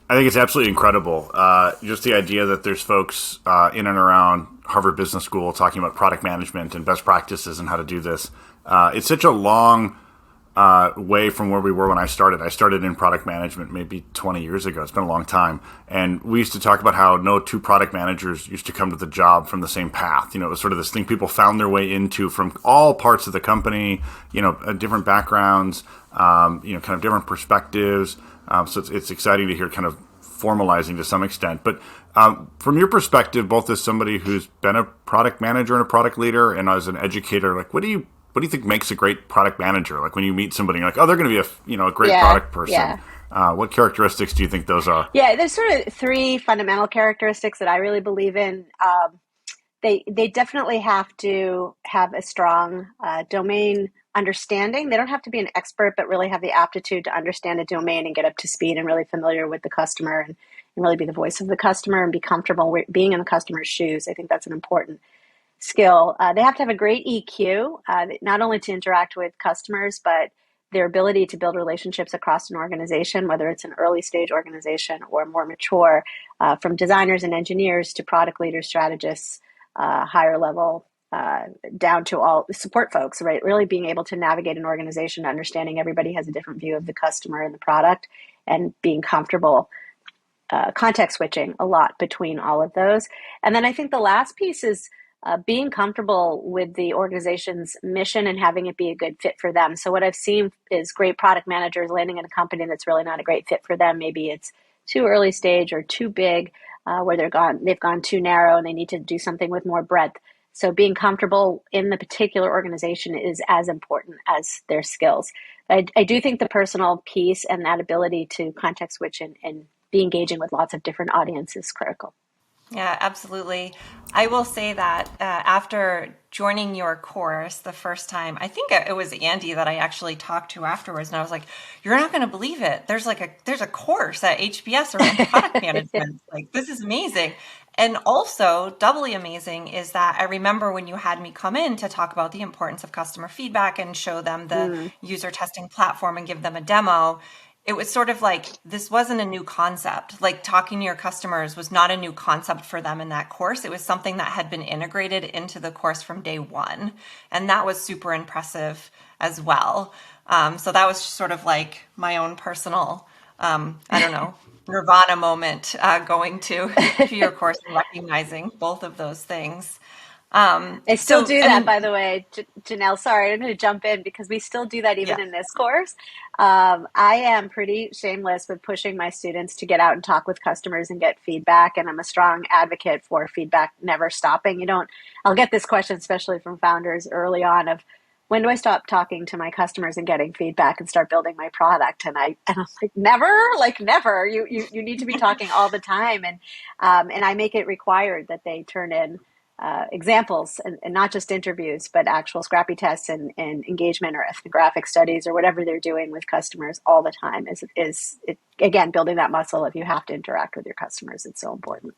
I think it's absolutely incredible. Just the idea that there's folks in and around Harvard Business School talking about product management and best practices and how to do this. It's such a long way from where we were when I started. I started in product management maybe 20 years ago. It's been a long time. And we used to talk about how no two product managers used to come to the job from the same path. It was sort of this thing people found their way into from all parts of the company, different backgrounds, kind of different perspectives. So it's exciting to hear kind of formalizing to some extent. But from your perspective, both as somebody who's been a product manager and a product leader and as an educator, like what do you think makes a great product manager? Like when you meet somebody, you're like, oh, they're going to be a great product person. What characteristics do you think those are? Yeah, there's sort of three fundamental characteristics that I really believe in. They definitely have to have a strong domain understanding. They don't have to be an expert, but really have the aptitude to understand a domain and get up to speed and really familiar with the customer and really be the voice of the customer and be comfortable with being in the customer's shoes. I think that's an important skill. They have to have a great EQ, not only to interact with customers, but their ability to build relationships across an organization, whether it's an early stage organization or more mature, from designers and engineers to product leaders, strategists, higher level, down to all support folks, right? Really being able to navigate an organization, understanding everybody has a different view of the customer and the product, and being comfortable context switching a lot between all of those. And then I think the last piece is being comfortable with the organization's mission and having it be a good fit for them. So what I've seen is great product managers landing in a company that's really not a great fit for them. Maybe it's too early stage or too big, where they've gone too narrow and they need to do something with more breadth. So being comfortable in the particular organization is as important as their skills. I do think the personal piece and that ability to context switch and be engaging with lots of different audiences is critical. Yeah, absolutely. I will say that after joining your course the first time, I think it was Andy that I actually talked to afterwards, and I was like, "You're not going to believe it. There's a course at HBS around product management. Like this is amazing." And also, doubly amazing is that I remember when you had me come in to talk about the importance of customer feedback and show them the user testing platform and give them a demo. It was sort of like, this wasn't a new concept. Like talking to your customers was not a new concept for them in that course. It was something that had been integrated into the course from day one. And that was super impressive as well. So that was sort of like my own personal, I don't know, Nirvana moment going to your course and recognizing both of those things. I still do that, by the way, Janelle. Sorry, I'm going to jump in because we still do that even in this course. I am pretty shameless with pushing my students to get out and talk with customers and get feedback. And I'm a strong advocate for feedback never stopping. I'll get this question, especially from founders early on, of when do I stop talking to my customers and getting feedback and start building my product? And I'm like, never. You need to be talking all the time. And I make it required that they turn in examples and not just interviews, but actual scrappy tests and engagement or ethnographic studies or whatever they're doing with customers all the time is again, building that muscle. If you have to interact with your customers, it's so important.